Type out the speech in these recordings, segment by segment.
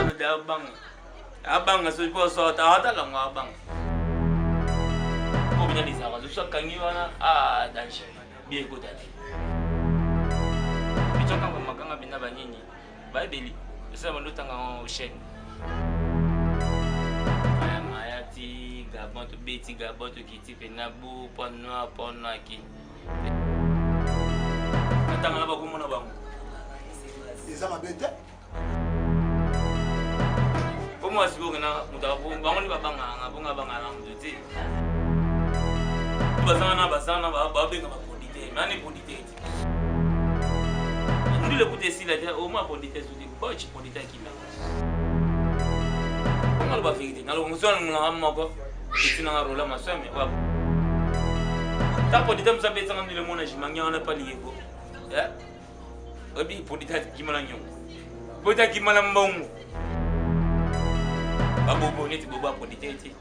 no de abang so po so ta lang abang ko bina lisa ka so kangi wana danshe bien ko dali bichoka ko maganga bina banini ba beli ça va l'autre en chaîne ayati gabon to beti gabon to kiti penabu ponno ki atanga ba ko mona bango eza mabete pour moi c'est bon na mutabu bango ni babanga banga na mduti basana ba benga ba podite mani podite ndi le kuti sila dia o ma podite zudi ba chi podite kina on ba vérité na lo musona na moko itina na rola masome wa ta podite msabe tsanga ndile mona jimanya na pali yego ya obi podite kimala nyo podite kimala mbongo babobo neti boba podite ti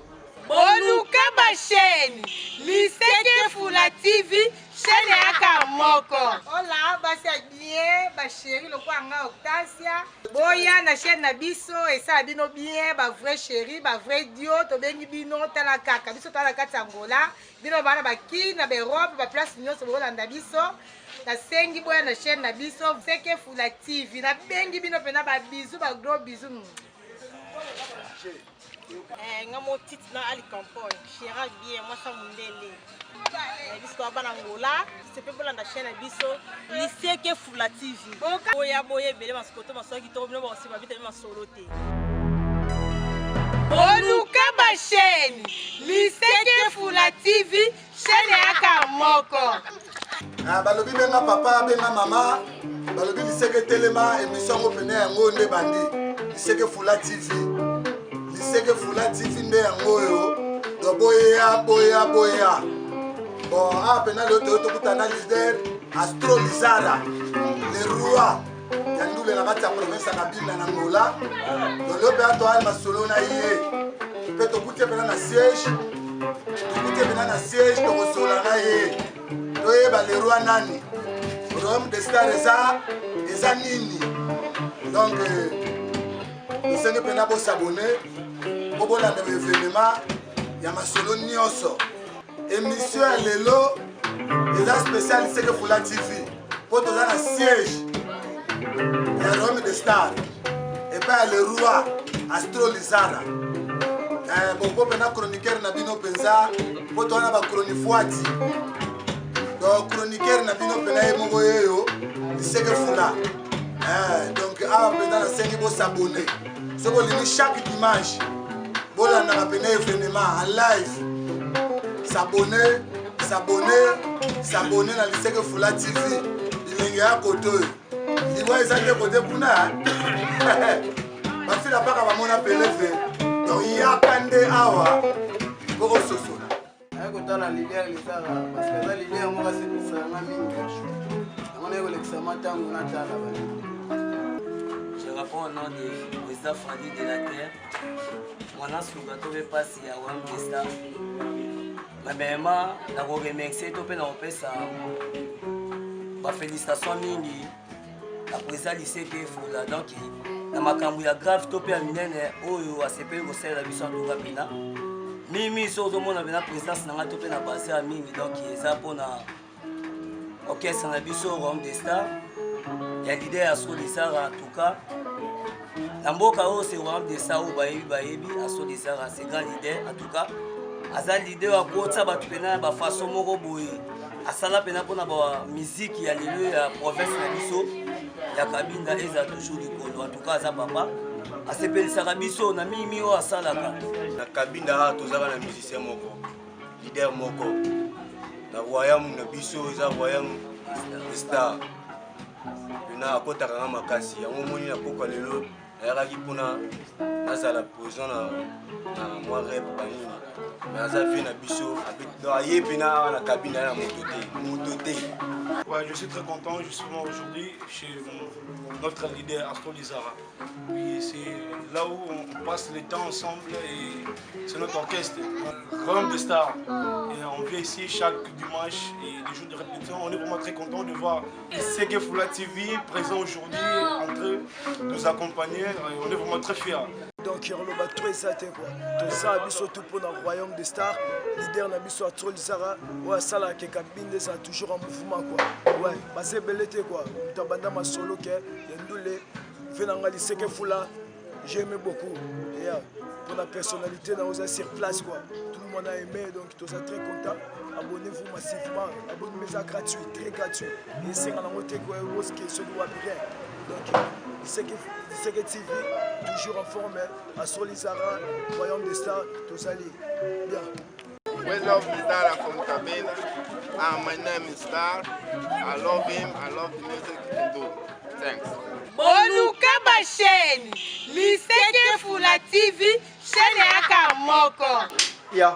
Boluka ba chaîne Liseke Fula TV chaîne yaka moko. Hola basi bien ba chéri lo kwanga Octasia. Boya na chaîne na biso esa bino bien ba vrai chéri ba vrai dio to bengi bino tala kaka biso tala katangola bino bana ba ki na be robe ba place nyonso bo landa biso. Na sengi boya na chaîne na biso Liseke Fula TV na bengi bino pena ba bisou ba gros bisou. Ngamo titre na ali campagne chira bien moi ça mundele biso bana ngola c'est pe bolanda chaîne biso Liseke Fula TV boya bele maskoto masoki to bino ba siba bita masolote Boluka ba chaîne Liseke Fula TV chaîne yaka moko balobi benga papa benga mama balobi Liseke telema émission ngo pene yango nde bandi Liseke Fula TV Liseke Fula TV nde yango yo do boya bon pena le to kutana leader Astro Lizara le roi ya ndule na kati ya province na Bina na Ngola do le pe ato al masolo na ye pe to kutie pena na siège to kosola na ye to ye ba le roi nani Rome de star eza nini donc nous sommes pena bo s'abonner pour la événement ya masolo nyonso émission ya lelo eza spécial Liseke Fula TV po toza na siège ya Rome de Star epa le roi Astro Lizara bongo pena chroniqueur na bino penza po toza na ba chronifuati donc chroniqueur na bino pena ye moko yeyo Liseke Fula donc pena na sengi bo s'abonner soko lini chaque dimanche bolanda na pene événement en live s'abonner na Liseke Fula TV bilenge ya koto liwa eza te kote kuna bafila paka bamona peleve donc yaka nde awa po ososola ayekotala lider lisaka parce que eza lider moko asekilisanga mingi amona ekolekisa matango natala balingi. Je réponds au nom du président Fadi de la Terre. Mon nom est Sougato Passi à Wam Kesta. Mais moi, je remercie tout le monde pour félicitations mingi. La présidente Liseke Fula. Donc, na makambo ya grave to pe minene oyo asepeli kosala biso en Pina. Mimi so do mona bena présidence na to pe na base ya mingi donc eza pona orchestre na biso Rome des Stars. Il y a l'idée à Solisara en tout cas. Namboka o c'est Rome des Stars ou bayebi à Solisara c'est grand idée en tout cas. Aza l'idée à kota ba pena ba façon moko boye. Asala pena pona ba musique ya lelo ya province na biso. Ya kabinda eza toujours likolo en tout cas aza papa. Asepelisaka biso na mimi o asalaka. Na kabinda tozaka na musicien moko. Leader moko. Na royaume na biso eza royaume Star. Na akotaka nga makasi yango moni na pokwa lelo nayakaki mpona nazala présent na mwa rep banini mais aza vie na biso aye mpena awa na kabine ya na moto te Ouais, je suis très content justement aujourd'hui chez notre leader Astro Lizara. Oui, c'est là où on passe le temps ensemble et c'est notre orchestre, notre Royaume des Stars. Et on vient ici chaque dimanche et les jours de répétition. On est vraiment très content de voir Seke Fula TV présent aujourd'hui entre nous accompagner. On est vraiment très fiers. Donc il y a très saté quoi. Tout ça biso tout pour le Royaume des Stars. Leader na biso Astro Lizara. Ouais ça là que cabine ça toujours en mouvement quoi. Ouais, basé belleté quoi. Tabanda ma solo que yendule venanga di Seke Fula. J'aime beaucoup. Et pour la personnalité dans aux sur place quoi. Tout le monde a aimé donc tout ça très content. Abonnez-vous massivement. Abonnez-vous gratuit, très gratuit. Et c'est un côté quoi rose qui se doit bien. Donc Seke TV toujours en forme. Astro Lizara, Royaume des Stars, tout ça bien. We love Lizara from Cabina. My name is Star. I love him. I love the music he do. Thanks. Boluka ma chaîne, Seke Fula TV, chaîne yaka moko. Yeah.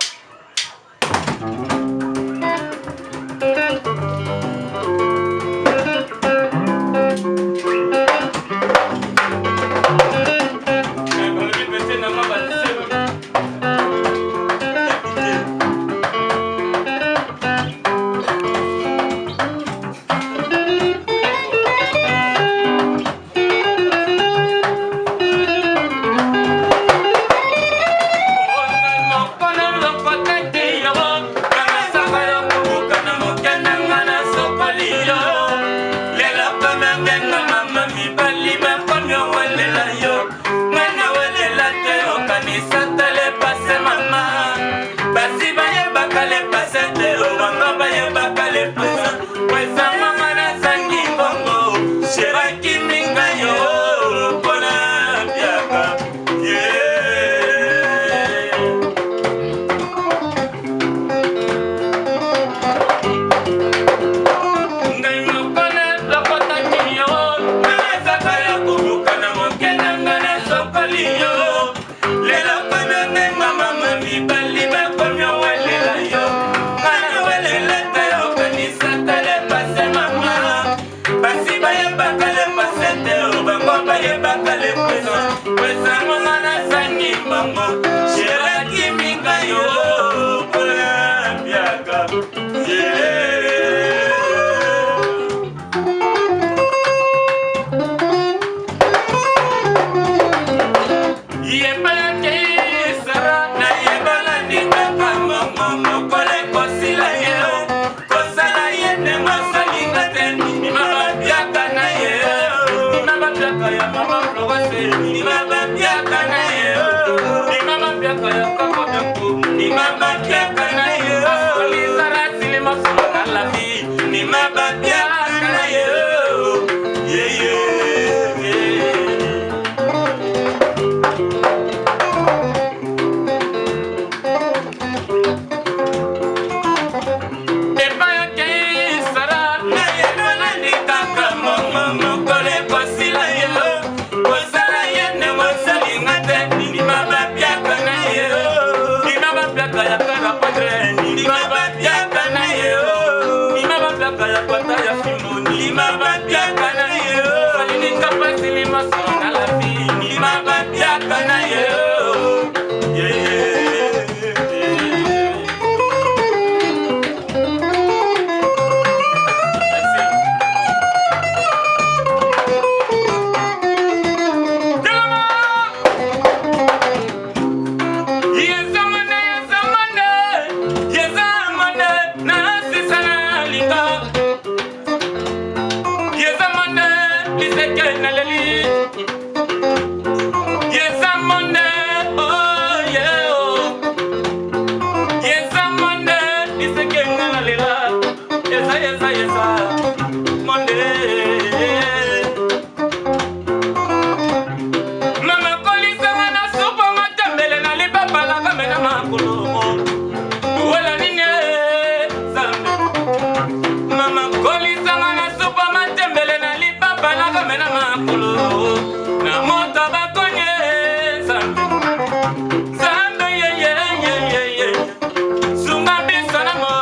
Zumba bisa na mo,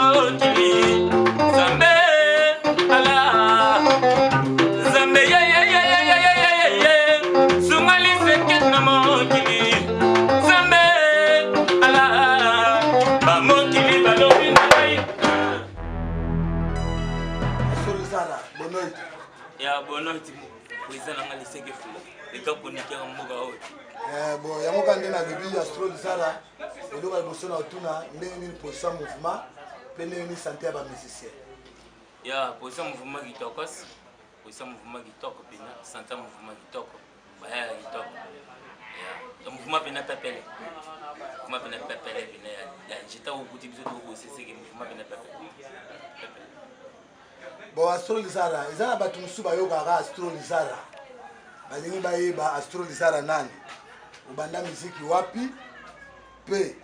Zambe, ala cousin nanga liseke fula eka konikera mboka oyo bon yango kande na lobi Astro Lizara eloko liboso na otuna ndenge nini position mouvement mpe ndenge nini santé ya bamusicien ya position mouvement kitoko position mouvement kitoko pena santé ya mouvement kitoko baya kitoko ya mouvement pena pepele mouvement pena pepele pena ya njita okuti biso tokoseseke mouvement pena pepele bon Astro Lizara eza na bato mosusu bayokaka Astro Lizara balingi bayeba Astro Lizara nani obanda miziki wapi pe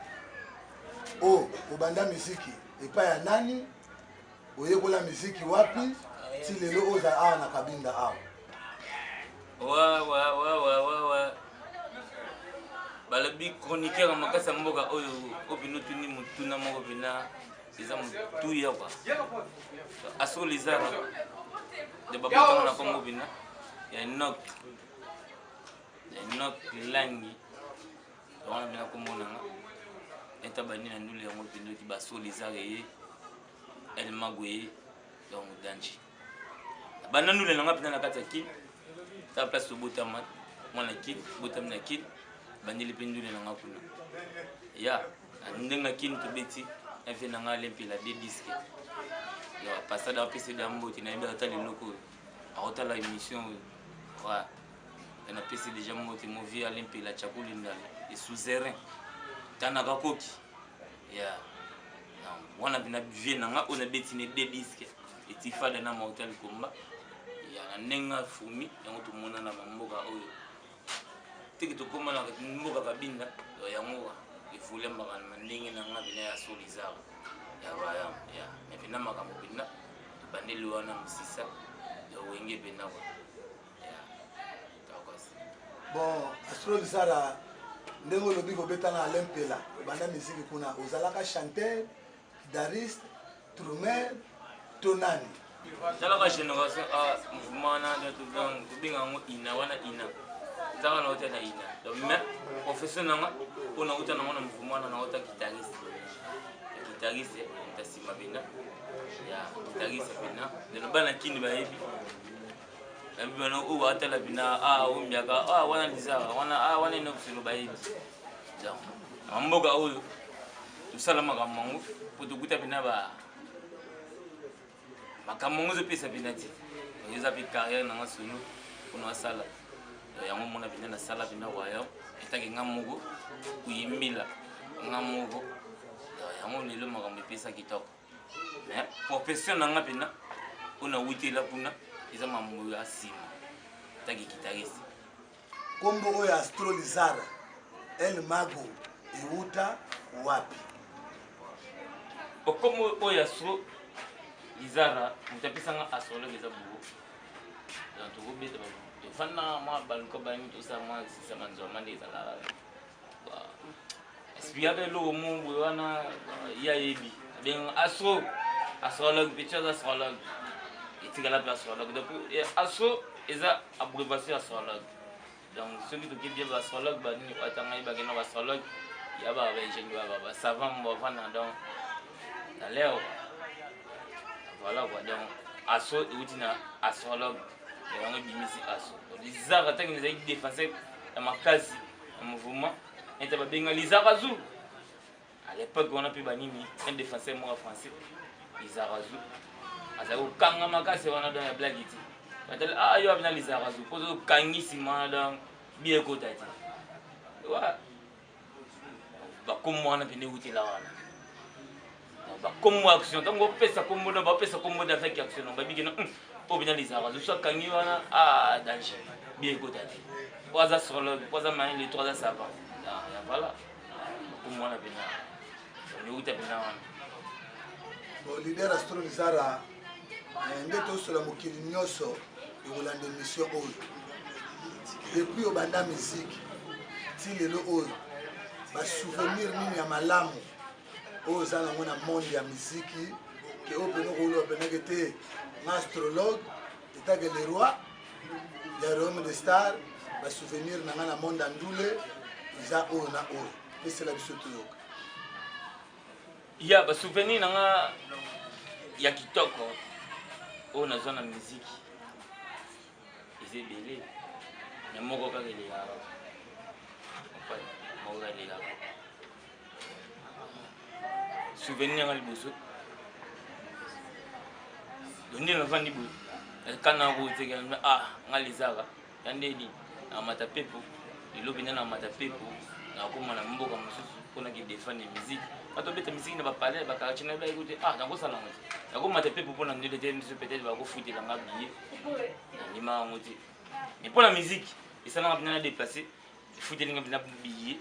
obanda miziki epai ya nani oyekola miziki wapi ti lelo oza awa na kabinda awa wa balobi chroniqueur makasi ya mboka oyo opina otuni motuna moko pena eza motuya kwa Astro Lizara de babotanga na kongo pena ya Enoch langi wana pena komonanga eta bani na ndule yango pena oti Astro Lizara ye elmago ye donc danji bana ndule nanga pena na kati ya kini ta place tobotama mwana kini botami na kini bandeli mpe ndule nanga kuna ya ndenga kini tobeti afe nanga alempela de disque ya passade apesi damboti nayebi ata leloko oyo akotala émission oyo wa napesi déjà moti movi alempela chakuli ndala esouzerin tanaka koki ya wana bina vie nanga oyo nabetini de disque etifada na mahotel komba ya na ndenga fumi yango tomona na bamboka oyo tiki tokóma na mboka kabinda yango efulembaka na ndenge nanga bina ya Astro Lizara ya baya ya mepena makambo pena tobandeli wana mosisa ya wenge pena kwa ya takosi bon Astro Lizara ndenge olobi kobetana alempela obanda miziki kuna ozalaka chanteur guitariste trummer to nani talaka génération a mouvement wana tobinga yango ina wana ina zaka na ota na ina donc mais profession nanga mpona uta nango na mouvement wana na ota guitariste ntasima pena ya guitariste pena lelo bana kini bayebi nayebi bana oyo baatala pena ombiaka wana Lizara wana enokiselo bayebi donc na mboka oyo tosala makambo yango mpo tokuta pena makambo yango ezopesa pena te eza mpe carrière nanga solo mpona asala yango mona pena nasala pena royaume etake nga moko kuyimbila nga moko yango lelo makambo epesa kitoko mais profession nanga pena mpona wutela kuna eza mambo ya nsima etake guitariste kombo oyo Astro Lizara elmago euta wapi okombo oyo Astro Lizara moto apesanga astrologue eza bugo donc tokobeta tofanda mwa baluka bani tosala mwa sisama nzwama nde ezalaka expliquaka eloko mo boye wana ye ayebi abenga astrologue petit aza astrologue etikala mpe astrologue donc Astro eza abréviation astrologue donc soki tokebi baastrologue banini atanga yebake na baastrologue ya baingénieur basavant bavanda donc na leo voilà quoi donc Astro euti na astrologue yango ebimisi Astro Lizara tangi ezalaki défenseur ya makasi ya mouvement ete babenga Lizara Zou à l'époque wana mpe banini un défenseur moko français Lizara Zou azalaki kokanga makasi wana don ya blage ti batali yo abina Lizara Zou mpo okangi nsima wana don bie ekota ti wa bakombo wana pene eutela wana bakombo action ntango bapesa kombo na bapesa kombo na avec action na babiki na mpo bina Lizara Zou so akangi wana danger bie ekota ti po aza astrologue po aza mayele to aza savant ya voilà bakombo wana pena euta pena wana bon leader Astro Lizara nde tosola mokili nyonso ekolanda émission oyo depuis obanda miziki ti lelo oyo basouvenir nini ya malamu oyo oza nango na monde ya miziki ke oyo pene okoloba penake te nga astrologue etake le roi ya royaume de star basouvenir na nga na monde ya ndule eza oyo na oyo esala biso toyoka ya basouvenir nanga ya kitoko oyo nazwa na miziki musée belé mais moko kaka elekaka moko kaka elekaka souvenir nanga liboso nde nafandi boye kana koteka nga lezaka ya ndeni namata pepo lelo mpenza namata pepo nakoma na mboka mosusu mpona kedefane musike batobeta misiki na bapale bakartier na bayeku te nakosala yango te nakomata pepo mpona ndele te biso peut-être bakofutelanga biye nandima yango te mais mpona musike esalanga mpenza na déplace efutelinga mpenza biye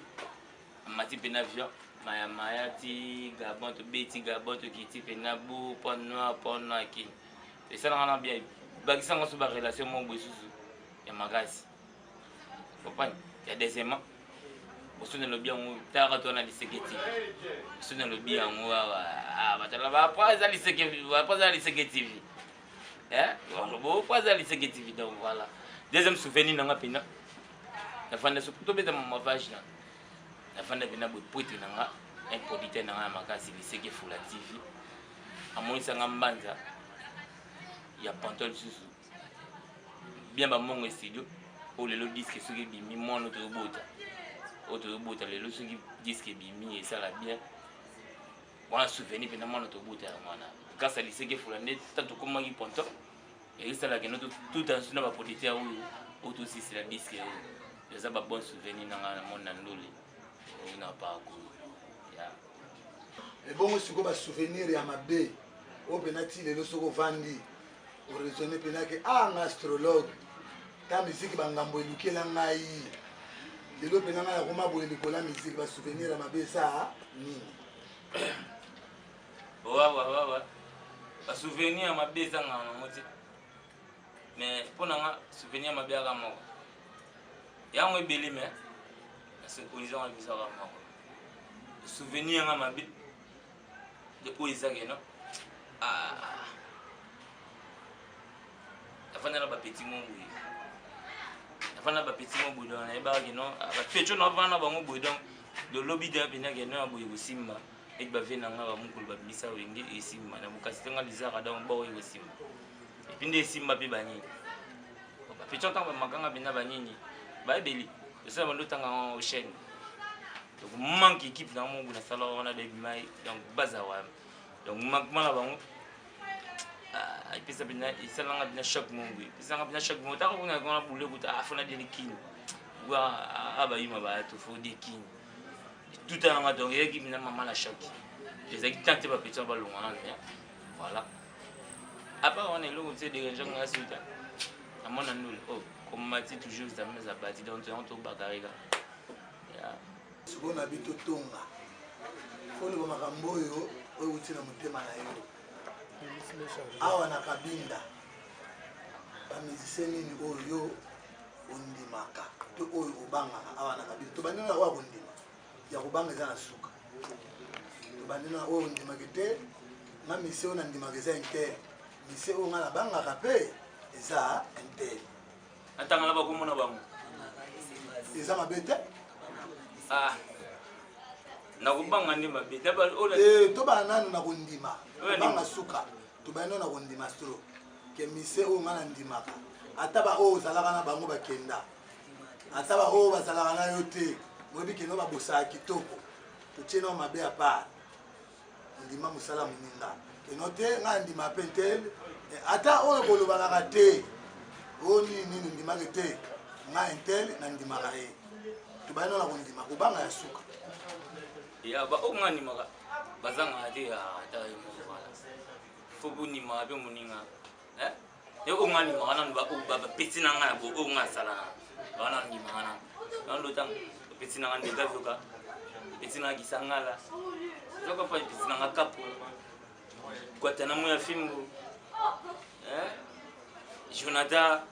amati mpe na avion maya ti gabon tobeti gabon tokiti mpe na bo po noir akini esalanga na bien bakisanga so barelation moko boye susu ya makasi comprendre ya deuxièmement oso nalobi yango taka to na liseketi oso nalobi yango batala bapres eza liseke tv bopres eza liseke tv donc voilà deuxième souvenir nanga mpena nafanda tobeta mamavage na nafanda mpena boye poete nanga un producteur nanga ya makasi liseke fula tv amonisanga mbanza ya pantole susu bien bamongo studio oyo lelo diske soki ebimi mwana otoyobota lelo soki diske ebimi esala bien wana souvenir mpena mwana tobota ya mwana grâce a liseke fula nde ta tokomaki ponton esalaka no tutansu na baproducteur oyo tosisila diske oyo eza babon souvenir nanga na monde na ndole oyo na parcours ebongo sikoyo basouvenir ya mabe oyo mpena ti lelo soki ovandi oraisonne mpena ke nga astrologue ta misiki bangambo elukela ngai lelo mpena ngai nakoma boye likolo ya misiki basouvenir ya mabe esa nini wawa basouvenir ya mabe ezanga nango te mais mpo nanga souvenir ya mabe aka moko yango ebele me nasyncronisanga bisaka moko souvenir yanga mabe de oyo ezake no nafanda na bapeti mo boye nafanda na bapeti mo boye donc nayebakaki no bapetio navanda na bango boye donc lolobi te mpenaki no ya boye kosimba eti bave nanga bamokolo babimisa wenge esimba na bokasi tenga lizaka donc baoyo kosimba epuis nde esimba mpe banini bapetio ntango bamakanga mpenza banini bayebeli esala bando otanga ochaine donc manque équipe na mongo nasala wana debimai donc baza wana donc manquement na bango epesa mpena esalanga mpena choc mongo epesanga mpena choc mongo taka kuna kona bule kuta afona deli kini abayima bato fo de kini tout ananga donc eyaki mpena mama na choc ezalaki tant te bapetisa balongana bien voilà apa wana eloko te dérangeanga suta amona ndule komati toujours zambe za bati donc tobakareka sikoyo na bi totonga foloba makambo oyo euti na motema na yo awa na kabinda bamusicien nini oyo ondimaka to oyo obangaka awa na kabinda tobandi na oyo kondima ya kobanga eza na suka tobandi na oyo ondimaki te nga misie oyo nandimaka eza intere misie oyo nga nabangaka mpe eza intere atangala bakomona bango eza mabe te nakobanga nde mabe tobana nano na kondima tobanga suka tobandi na kondima stro ke misie oyo nga nandimaka ata baoyo ozalaka na bango bakenda ata baoyo bazalaka na yo te moyebi kendo babosaka kitoko totie nao mabe ya part ndima mosala moninga keno te nga ndima mpe tel ata oyo kolobanaka te oyo nini ndimaki te nga intel nandimaka ye tobandi na kondima kobanga ya suka oyo nga ndimaka bazangaka te ata mokala fo bonimaka mpe moninga oyo nga ndimaka nano bapeti na nga ya bo oyo nga asalaka wana ndimaka nano nalotanga bapeti na nga ndekazoka bapeti na nga kisangala zoko pa bapeti na nga kapo kwata na mo ya fimbo jonathan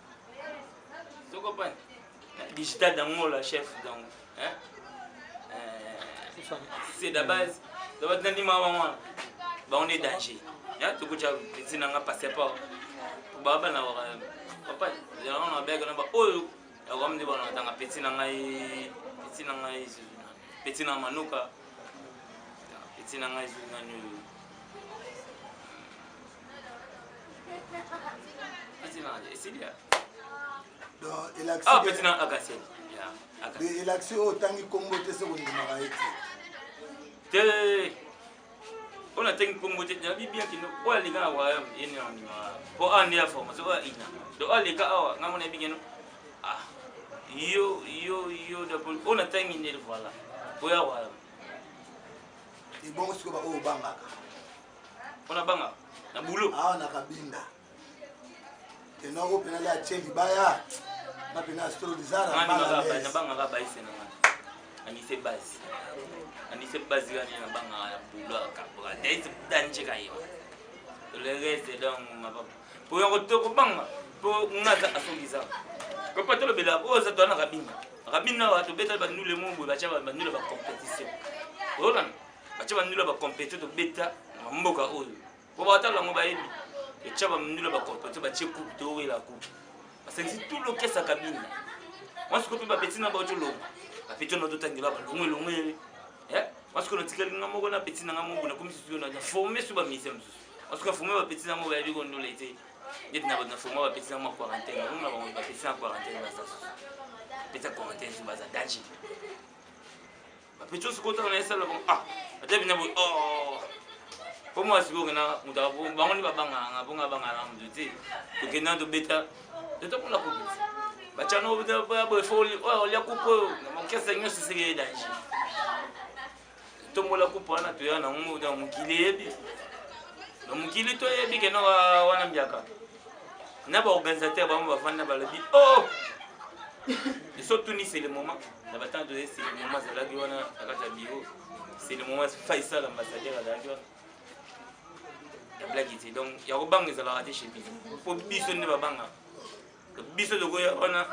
zoko pa digital dangola chef donc c'est de base donc ndimaka bango bango nde danger tokotia peti na nga passeport baba na papa na bega na ba oyo akamde bana tanga peti na ngai peti na manuka peti na ngai zunani peti na esidia donc ah petit na akasiel elaxi oyo otangi kombo te se kondimaka ye te on a tangi kombo te na bibia kino oyo aleka na waya ene na ndima po ande ya formation oyo ina do aleka awa ngamona bigeno ah yo d'abord on a tangi ne voilà oya waya ibongo siko ba oyo bangaka on a banga na bulo awa na kabinda tenoko pena la tie libaya na pena astro dizara na banga ba baise na ani se base gani na banga na bulo ka date danje kayo le reste donc ma papa pour yon to banga pour ngata asongisa ko patelo bela ko za to na kabinda wa to beta ba nule mumbu ba chaba ba nule ba competition ona ba chaba nule ba competition to beta mboka oyo ko ba tala ngo ba yebi et chaba nule ba competition ba cheku to we la coupe parce que c'est tout le caisse à cabine moi ce que ba petit na ba to lo ba petit no to tangela ba longwe parce que notre client n'a pas petit n'a pas comme si on a formé sur ba mise parce que formé ba petit n'a pas eu qu'on l'été il n'a pas formé ba petit n'a pas quarantaine on a pas petit en quarantaine ba ça petit quarantaine sur base danger ba petit ce côté on est ça ah peut-être bien oh pour moi c'est qu'on a on va on va banga na mdute to kena to beta de to pour la coupe ba chano ba folie oh la coupe na kesa nyo c'est danger tombola kupana to yana mu da mukili yebi no mukili to yebi ke no wana mbiaka na ba organisateur ba mu bafanda ba lobi oh et surtout ni c'est le moment na battant de c'est le moment ça la wana akata bio c'est le moment Faisal ambassadeur à la ya blague ici donc ya ko banga za la raté chez biso pour biso ne ba banga biso de ko ya wana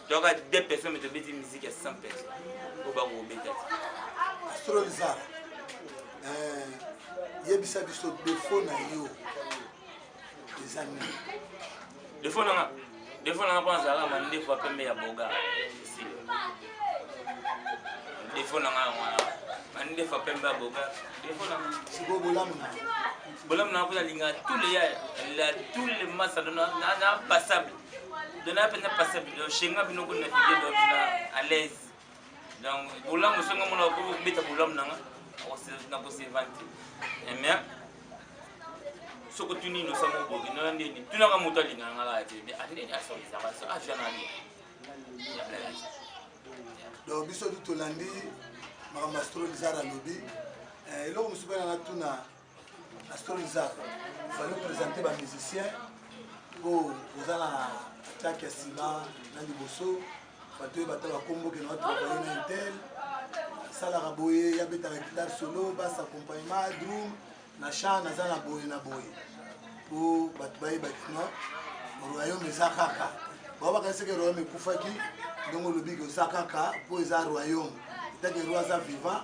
donc à 2 personnes mais de bêtises musique à 100 personnes au ba ko beta Astro Lizara yebisa biso défaut na yo les amis défaut na pas ça la mande fois pembe ya boga ici défaut na mande fois pembe ya boga défaut na siko bolam na pour linga tous les masses na passable de na peine passable de chenga bino ko na fide à l'aise donc bolam so ngamo ko beta bolam na na ko se vanti mais ce que tu n'y nous sommes au Bourg, tu n'as pas monté les gens là, tu dis, allez, à son ça va, ça donc, biso du Tolandi, Madame Astro Lizara lobby, et là, on se fait tout na Astro Lizara. Il fallait présenter les musiciens pour vous allez attaquer Sima, Nandi Bosso, Fatou Batala Combo qui notre travail na Intel, Sala Raboye, Yabeta guitare solo, basse accompagnement, drum. Na chant naza na boye pour batbaye batina royaume ezakaka baba kasi ke royaume kufaki donc le big ezakaka pour eza royaume tant que roi za vivant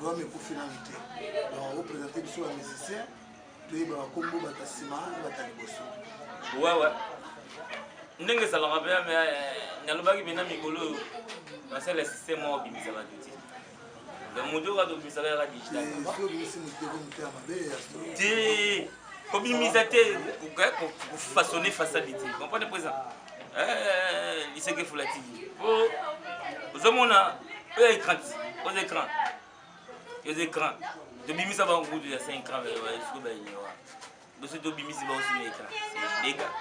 royaume kufina mite donc vous présenter biso ba musicien puis ba kombo batasima batali boso ouais ndenge salama bien mais nalobaki bina mikolo na c'est le système obimisa ba tuti le mundo va dobisa la digital obimisateur pour façonner façadité comprenez présent il sait que faut la TV aux hommes aux écrans de bimisa va en gros de 5 écrans de bimisa va aussi l'écran c'est des gars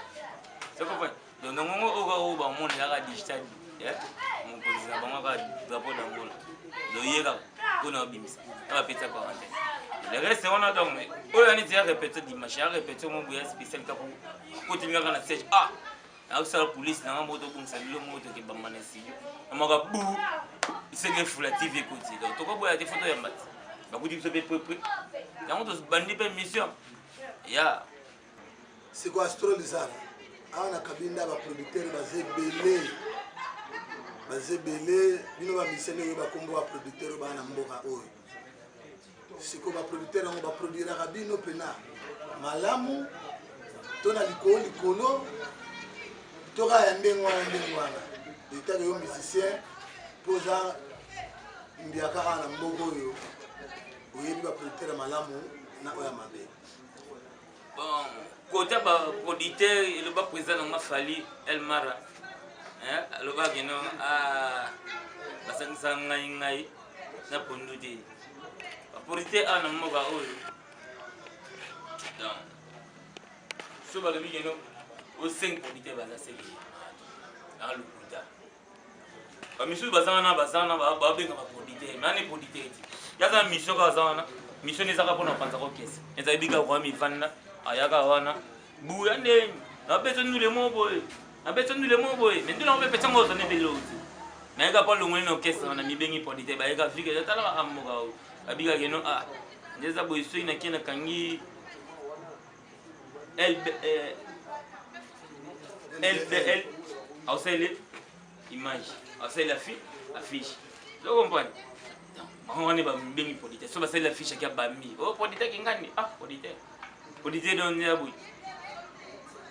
c'est comprenez donc on va monde la digital mon président va avoir drapeau d'Angola de hier on a bimisa on va péter quarantaine le reste on a donc on a déjà répété dimanche a répété mon bouillon spécial pour continuer dans la siège ah avec ça la police na moto comme ça le moto qui bamba na studio on m'a bou c'est que faut la TV côté donc to ko boya des photos ya mat ba ko di so be près ya on dos bandi pe mission ya c'est quoi Astro Lizara on a kabinda ba producteur bazebele bino ba misene ba kombo ba producteur ba na mboka oyo siko ba producteur ngo ba produire rabino pena malamu tona likolo toka ya ndengwana etaka yo musicien poza mbiaka na mboka oyo oyebi ba producteur malamu na oya mabe bon côté ba producteur il ba président na Fali Elmara aloba kino basangisa ngai na pondu te bapolite ana mmoka oyo donc so balobi kino o 5 polite baza seke alukuta bamisusu bazana babenga bapolite mane polite ete yaza mission ka bazana mission ezaka mpona kopanza kokesa ezali bika kwa mivanda ayaka wana buya ndenge nabeso ndule moboye mais ndule on peut péter ngos on est beloti mais ka pas longwe no kesa na mibengi polite ba ka fika ya tala amoka o abika keno ndeza boy so ina kena kangi LBL ausele image ausele affiche tu comprends on est ba mibengi polite so ba sele affiche kia ba mi oh polite kingani polite don ya boy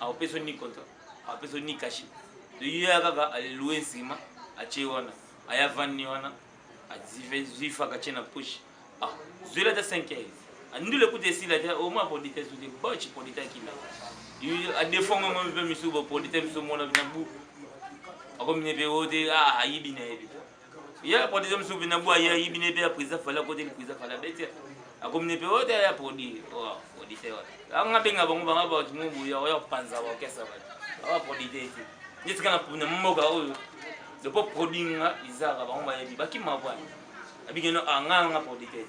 au peso ni konto au peso ni kashi de yaka aloue nsima ache wana aya vanni wana azifa ka chena push zela de 5 andule ku desila de au moins polite su de bochi polite kina yu a defongo mo be misubo polite misubo mona binabu akomine be ode ayibine ebi ya polite misubo binabu ayibine be aprisa fala côté le prisa fala bete akomine be ode ya podi polite wa anga benga bongo banga ba tumubu ya panza wa kesa ba polite niti kana puna mmoka oyo de po produire izaka ba ngwa yebi bakima bwana abigeno anganga polite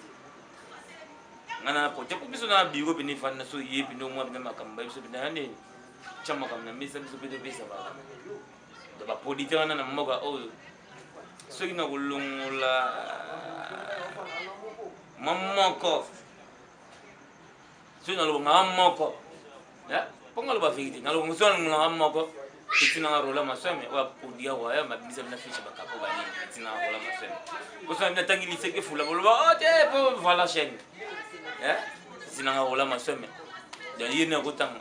ngana po tepo biso na bigo bini fana so yebi no mwa bina makamba biso bina ne chama kamna misa biso bedo pesa ba de ba polite wana na mmoka oyo so ina kulungula mamoko so ina lo ngamoko ya ponga lo ba vérité ngalo ngso ngamoko itina rola masome wa podia wa ya mabisa na fiche bakapo bani itina rola masome kosa na tangi liseke fula bolba te po voilà chaîne itina rola masome de yene kotanga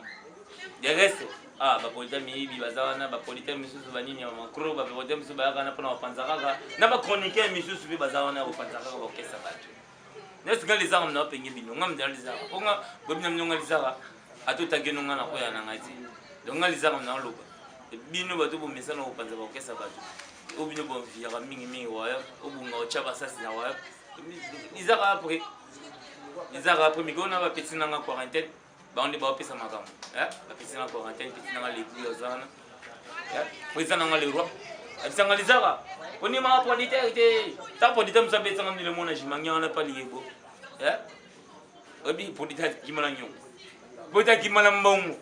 de reste ba polita mibi bazawana ba polita misusu banini ya makro ba polita misusu ba kana pona wapanzaka na ba chroniquer misusu be bazawana wapanzaka ba kesa batu nesu ngali zanga na penye bino ngamdali zanga ponga gobina mnyonga zanga atutange nonga na koya na ngati donga zanga na loba bino bato bo mesana ko panza ba kesa bato obino bo via mingi waya obunga ochaba sasi na waya izaka après migona ba petina nga quarantaine ba onde ba pesa makambo ba petina quarantaine petina nga lebu yozana pesa nga le roi abisanga lizaka oni ma polite te ta polite msabe tsanga ndile mona jimanya na pali yebo obi polite kimala nyo polite kimala mbongo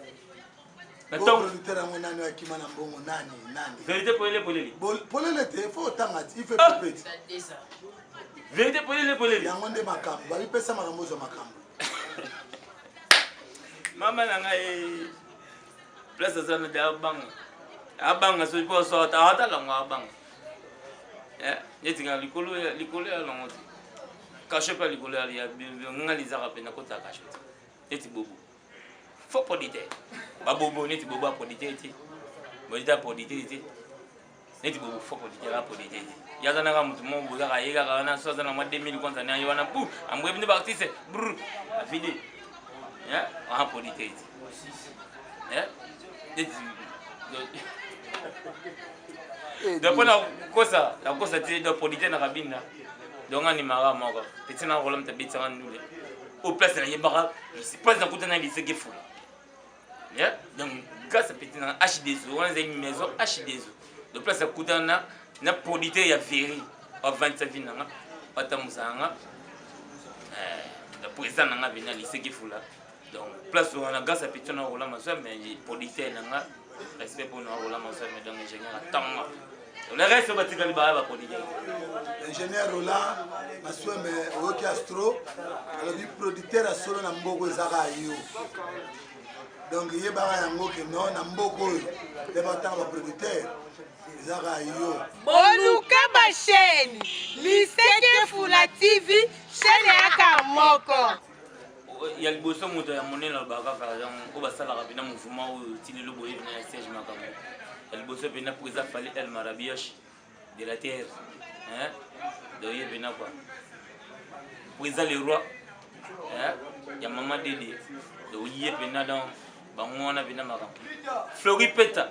producteur yango nani akima na mbongo nani vérité polele te fo otangati ife pepeti vérité polele yango nde makambo babipesa makambo ozwa makambo mama na ngai place azana de abanga so po so ata longo abanga yetinga likolo ya longo kashe pa likolo ya ngalizaka pena kota kashe eti bobo fo polite babobo neti bobo polite eti bolita polite eti neti bobo fo polite la polite eti yazana ka mutu mo buga ka yega ka na so zana ma 2000 konta na yona pu amwe bini ba artiste brr afide polite eti eti depuis la cosa ti do polite na kabina donc ani mara moko petit na rolam ta bitsa ndule au place na yebaka c'est pas na kutana lycée gefu donc grâce à petit na HD2 on a une maison HD2 de place à kutana na polite ya veri au 27 nanga patamusanga le président nanga bina lycée gefu là donc place on a grâce à petit na rolam mais polite nanga respect pour nous rolam mais donc ingénieur tanga le reste va tirer ba polite ingénieur Roland masweme oki astro alobi producteur solo na mboko ezaka yo donc yebaka yango ke non na mboko oyo te batanga ba producteur ezaka yo boluka ba chaîne Liseke Fula TV chaîne yaka moko ya liboso moto ya monene baka ka o basala bina mouvement oyo tilelo boye na siège makambo el bosse bena président fallait El Marabiach de la terre de yebena quoi président le roi ya maman Dédé de yebena dans bangona bena makambo Flori Peta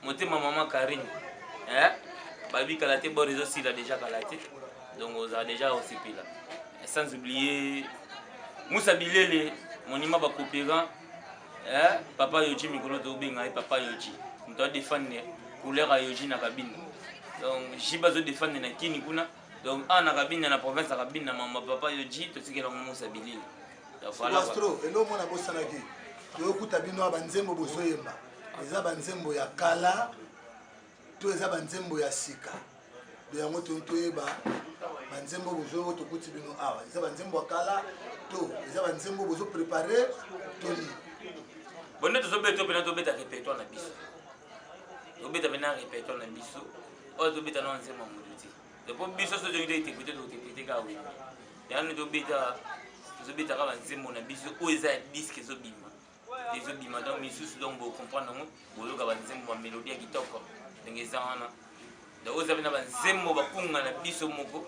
motema maman Karine babi kalaté bon réseau s'il a déjà kalaté donc on a déjà aussi là sans oublier Moussa Bilele mon ima ba coopérant papa Yoji mikolo to benga papa Yoji on doit défendre couleur à Yoji na cabine donc jiba zo défendre na kini kuna donc na cabine na province na cabine na mama papa Yoji to sikela Moussa Bilele voilà astro elo mona bosanaki to kuta bino banzembo bozoyemba eza banzembo ya kala to eza banzembo ya sika yango toyeba banzembo bozo to kuti bino awa eza banzembo ya kala to eza banzembo bozo préparer to li bonne to beto pena to beta répertoire na biso to beta pena répertoire na biso o to beta na nzembo muduti de po biso so de été écouter to tété ka oui yani to beta ka banzembo na biso o eza disque zo bima les bima donc misusu donc bo comprendre ngo bozo ka banzembo ba mélodie kitoko ndengeza wana donc oza bina banzembo bakunga na biso moko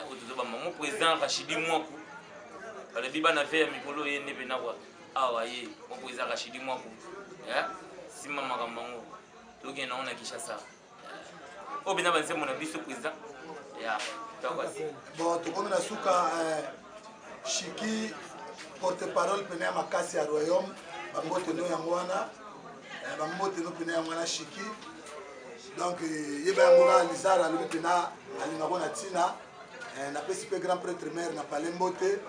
o to ba maman président Rachidi Mwako bale biba na faire mikolo yende bena kwa awa ye o président Rachidi Mwako sima makambango to ke na ona Kinshasa o bina banzembo na biso président ya bon to comme na suka Chiki porte-parole pene ya makasi ya royaume bambote no yango wana bambote no pene yango wana Chiki donc yeba yango na Lizara lobi pena alinga bona tina na pesi pe grand prêtre maire na palembote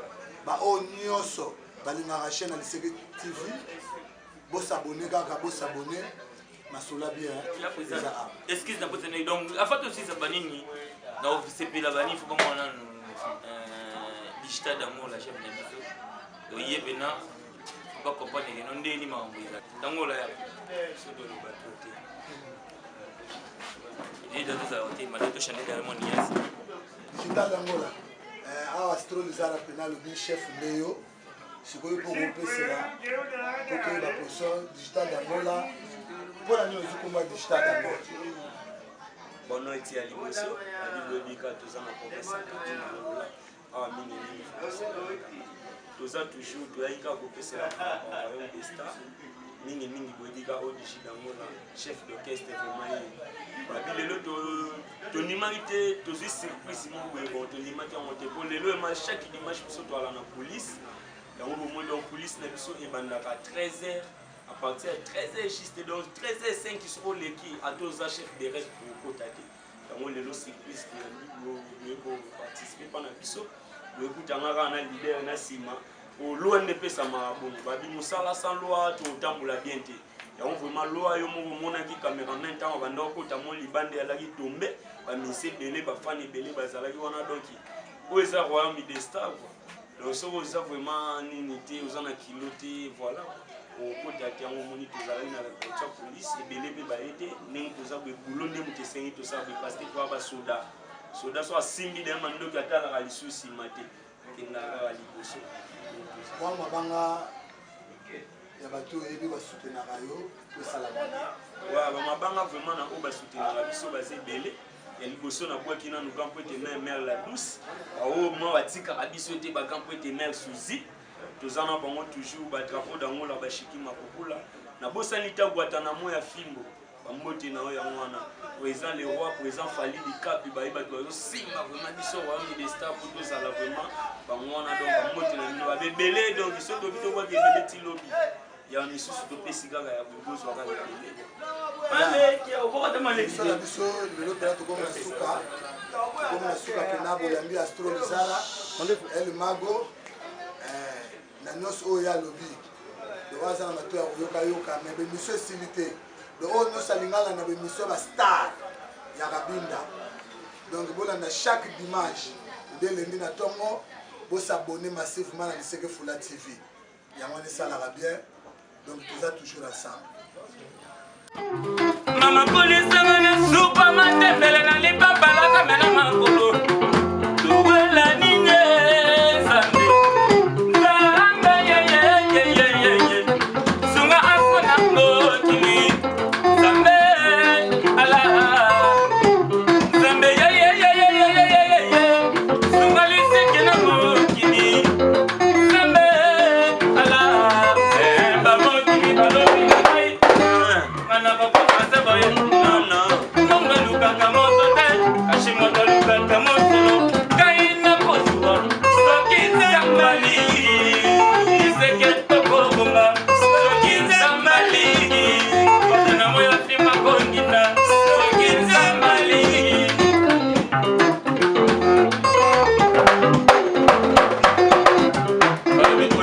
ba o nyonso balinga chaîne na Liseke TV bo s'abonner kaka bo s'abonner masula bien excuse na potene donc afato aussi ça banini na office pe la bani faut pas mona digital d'amour la chef na biso do yebena ba comprendre que non ndeni maambuza dango la ya so do le batote et de ça on m'a tout changer derrière mon nièce digital d'amour là awa astro Lizara pena le bien chef Leo sikoyo pour opesela pour que la position digital d'amour là pour la nous comme digital d'amour bono eti ya liboso alibobika toza na province ya ah mingi toza toujours toyika kopesela royaume des stars mingi bodika odishi dangola chef d'orchestre vraiment babilelo tonimaki te tozwi surprise moko bon tonimaki yango te po lelo ema chaque dimanche biso toala na police yango bomoi donc police na biso ebandaka 13h à partir de 13h juste donc 13h05 qui seront les qui à tous chef de reste pour côté yango lelo surprise pour participer pendant biso le kutanga na leader na sima au loin de pesa mabongo babi musala sans loi to tambola bien te yango vraiment loi yo mo mona ki caméra en temps banda ko tamo libande ya laki tombe ba mise belé ba fani belé ba zalaki wana donc o eza royaume des stars donc so oza vraiment ninité ozana kiloté voilà au côté ya yango moni to zalaki na la police belé be ba été ning to za be boulonde muté sengi to sa be parce que kwa ba soda so asimbi de mandoki atala ka lisusi mate kinga ka liboso kwa mabanga ya bato ebi ba soutenaka yo to sala wa ba mabanga vraiment na o ba soutenaka biso ba se belé ya liboso na bwa kina nous campo te mère la douce o mo batika ka biso te ba campo te mère Suzy tozana bango toujours ba drapeau dango la ba Chiki Makopula na bosani ta bwata na mo ya fimbo bambote na oya mwana président le roi président Fali Dikapi bayiba to simba vraiment biso royaume des stars pour tous ala vraiment bamwana donc bambote na bino babelé donc biso to bito kwa kebele ti lobi ya misusu to pesi kaka ya bobozo kaka belé ale ki o ko ta male biso la biso lelo pela to koma suka pena bo yambi astro Lizara el mago na nyonso oyo ya lobi to waza na mato ya yoka mais be biso silité le haut nous salingala na bémission ba star ya Kabinda donc bolanda chaque dimanche de lundi na tongo bo s'abonner massivement à Liseke Fula TV yango ni ça la bien donc tous toujours ensemble mama police na super matembele na lipapa la kamera makolo tuwela ninye zambe zambe ye sunga afona ngotini zambe ala zambe ye sunga Liseke na ngotini zambe ala zemba ngotini balobi ai mana bako olukaka moto te kasi moto olukaka mosolo ngai nakozwa soki nzambali iseke tokobonga soki nzambali bato na moi bafima kongina soki nzambali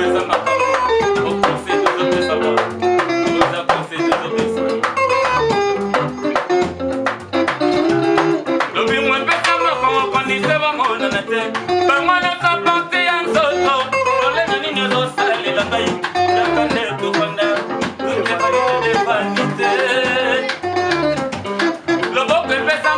eza makambo okonseil tozopesa ba oza conseil tozopesa lobi mwepesa makongokonise bangonana te bango nyonso parte ya nzoto olena nini ozosalela ngai yaka nde tokanda totebalite defani te loboko epesa